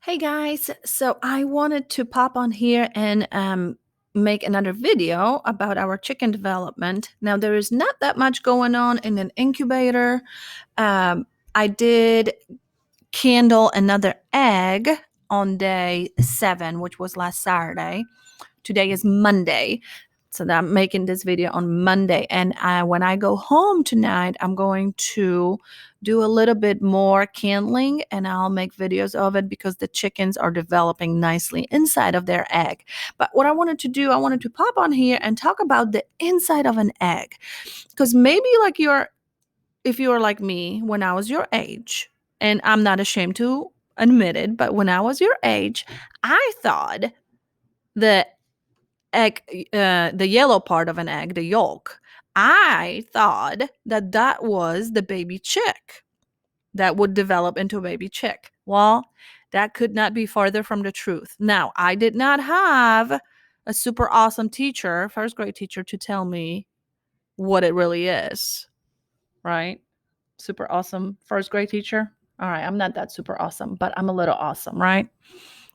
Hey guys, so I wanted to pop on here and make another video about our chicken development. Now, there is not that much going on in an incubator. I did candle another egg on day 7, which was last Saturday. Today is Monday. So that I'm making this video on Monday. And when I go home tonight, I'm going to do a little bit more candling and I'll make videos of it because the chickens are developing nicely inside of their egg. But what I wanted to do, I wanted to pop on here and talk about the inside of an egg. Because maybe if you're like me when I was your age, and I'm not ashamed to admit it, but when I was your age, I thought that egg, the yellow part of an egg, the yolk, I thought that that was the baby chick that would develop into a baby chick. Well, that could not be farther from the truth. Now, I did not have a super awesome teacher, first grade teacher, to tell me what it really is, right? Super awesome first grade teacher. All right, I'm not that super awesome, but I'm a little awesome, right?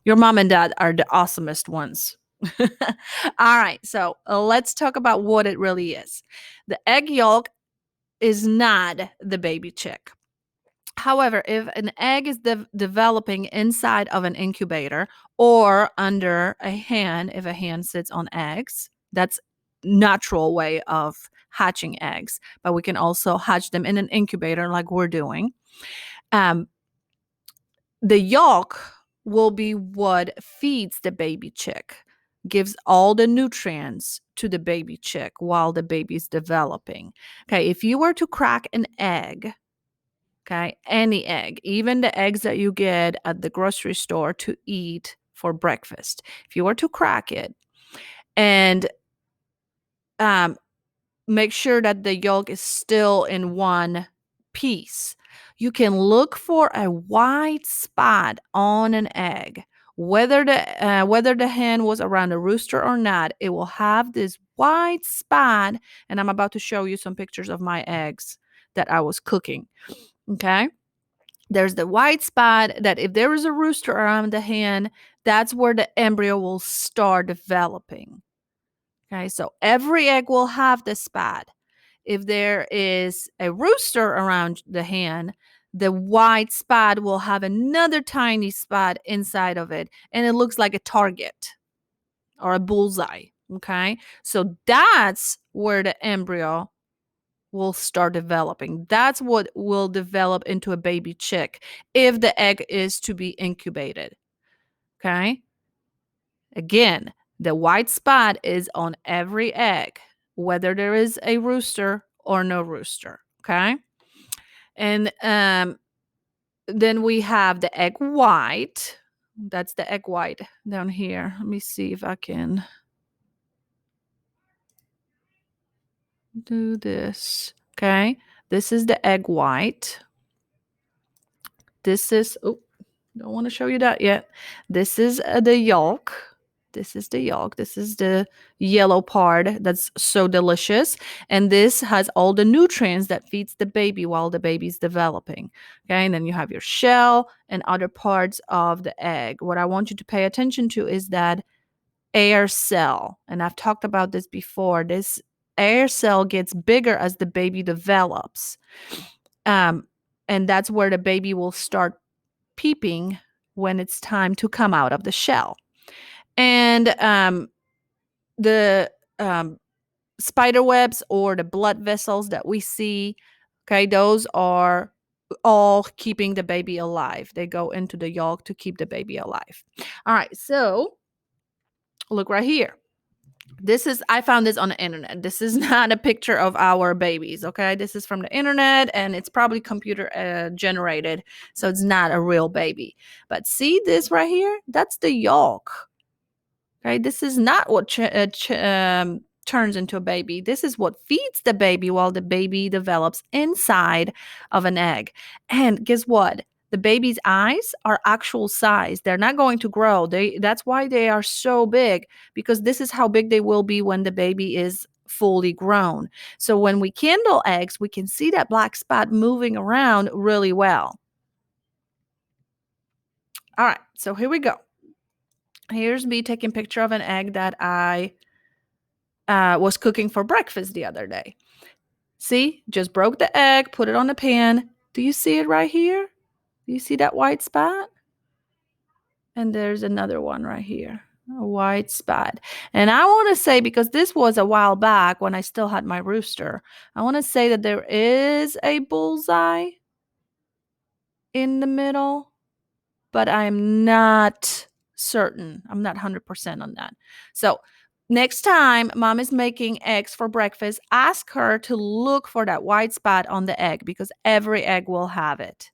Your mom and dad are the awesomest ones. All right, so let's talk about what it really is. The egg yolk is not the baby chick. However, if an egg is developing inside of an incubator or under a hen, if a hen sits on eggs, that's natural way of hatching eggs. But we can also hatch them in an incubator like we're doing. Um, the yolk will be what feeds the baby chick, gives all the nutrients to the baby chick while the baby's developing. Okay, if you were to crack an egg, okay, any egg, even the eggs that you get at the grocery store to eat for breakfast, if you were to crack it and um, make sure that the yolk is still in one piece, you can look for a white spot on an egg. Whether the hen was around a rooster or not, it will have this white spot. And I'm about to show you some pictures of my eggs that I was cooking. Okay. There's the white spot that if there is a rooster around the hen, that's where the embryo will start developing. Okay. So every egg will have this spot. If there is a rooster around the hen, the white spot will have another tiny spot inside of it, and it looks like a target or a bullseye. Okay, so that's where the embryo will start developing. That's what will develop into a baby chick if the egg is to be incubated. Okay, again, the white spot is on every egg, whether there is a rooster or no rooster. Okay. And then we have the egg white. That's the egg white down here. Let me see if I can do this. Okay. This is the egg white. This is, oh, don't want to show you that yet. This is the yolk. This is the yolk. This is the yellow part that's so delicious. And this has all the nutrients that feeds the baby while the baby's developing. Okay. And then you have your shell and other parts of the egg. What I want you to pay attention to is that air cell. And I've talked about this before. This air cell gets bigger as the baby develops. And that's where the baby will start peeping when it's time to come out of the shell. And the spider webs or the blood vessels that we see, okay, those are all keeping the baby alive. They go into the yolk to keep the baby alive. All right, so look right here. I found this on the internet. This is not a picture of our babies, okay? This is from the internet and it's probably computer generated, so it's not a real baby. But see this right here? That's the yolk. Okay, this is not what turns into a baby. This is what feeds the baby while the baby develops inside of an egg. And guess what? The baby's eyes are actual size. They're not going to grow. That's why they are so big, because this is how big they will be when the baby is fully grown. So when we candle eggs, we can see that black spot moving around really well. All right, so here we go. Here's me taking a picture of an egg that I was cooking for breakfast the other day. See, just broke the egg, put it on the pan. Do you see it right here? Do you see that white spot? And there's another one right here, a white spot. And I want to say, because this was a while back when I still had my rooster, I want to say that there is a bullseye in the middle, but I'm not certain. I'm not 100% on that. So next time mom is making eggs for breakfast, ask her to look for that white spot on the egg because every egg will have it.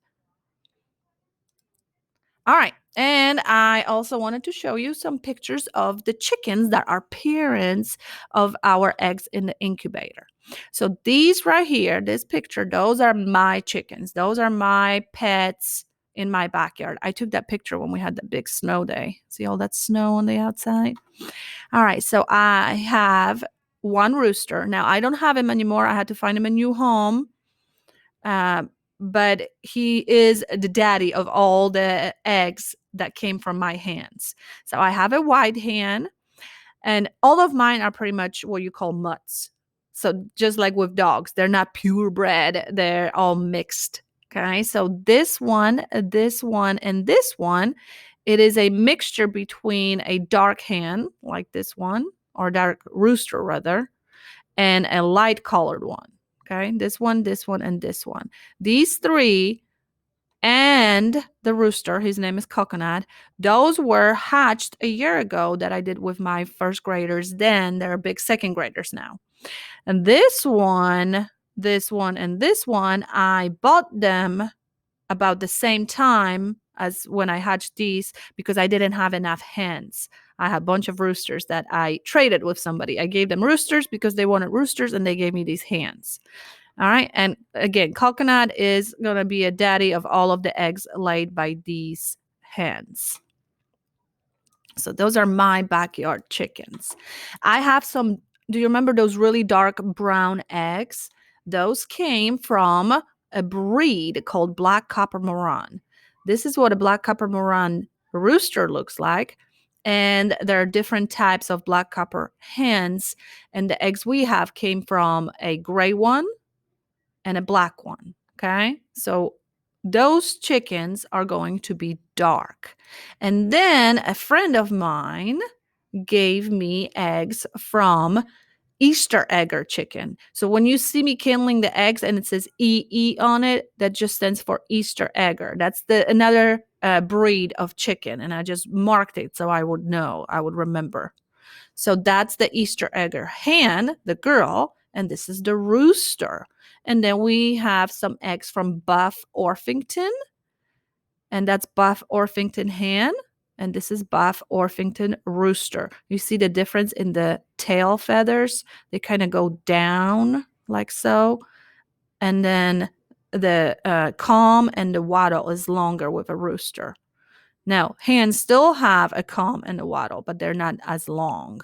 All right. And I also wanted to show you some pictures of the chickens that are parents of our eggs in the incubator. So these right here, this picture, those are my chickens. Those are my pets in my backyard. I took that picture when we had the big snow day. See all that snow on the outside? All right. So I have one rooster. Now I don't have him anymore. I had to find him a new home. Uh, but he is the daddy of all the eggs that came from my hands. So I have a white hen, and all of mine are pretty much what you call mutts. So just like with dogs, they're not purebred, they're all mixed. Okay, so this one, and this one, it is a mixture between a dark hen, like this one, or dark rooster rather, and a light colored one. Okay, this one, and this one. These three and the rooster, his name is Coconut, those were hatched a year ago that I did with my first graders. Then they're big second graders now. And this one, and this one, I bought them about the same time as when I hatched these because I didn't have enough hens. I had a bunch of roosters that I traded with somebody. I gave them roosters because they wanted roosters and they gave me these hens. All right. And again, Coconut is going to be a daddy of all of the eggs laid by these hens. So those are my backyard chickens. I have some, do you remember those really dark brown eggs? Those came from a breed called Black Copper Moran. This is what a Black Copper Moran rooster looks like. And there are different types of Black Copper hens. And the eggs we have came from a gray one and a black one. Okay. So those chickens are going to be dark. And then a friend of mine gave me eggs from Easter egger chicken. So when you see me kindling the eggs and it says EE on it, that just stands for Easter egger. That's the another breed of chicken. And I just marked it so I would know, I would remember. So that's the Easter egger hen, the girl, and this is the rooster. And then we have some eggs from Buff Orpington, and that's Buff Orpington hen, and this is Buff Orpington rooster. You see the difference in the tail feathers? They kind of go down like so, and then the comb and the wattle is longer with a rooster. Now, hens still have a comb and a wattle, but they're not as long.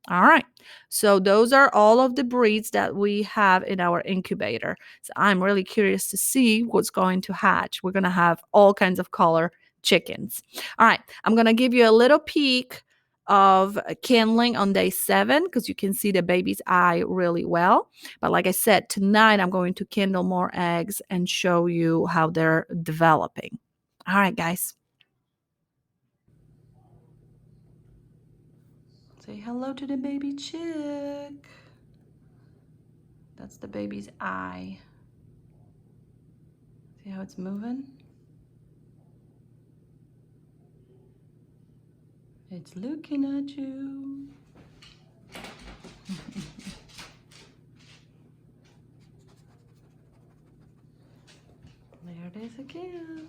All right. So those are all of the breeds that we have in our incubator. So I'm really curious to see what's going to hatch. We're going to have all kinds of color chickens. All right. I'm going to give you a little peek of kindling on day 7 because you can see the baby's eye really well. But like I said, tonight I'm going to kindle more eggs and show you how they're developing. All right, guys. Say hello to the baby chick. That's the baby's eye. See how it's moving? It's looking at you. There it is again.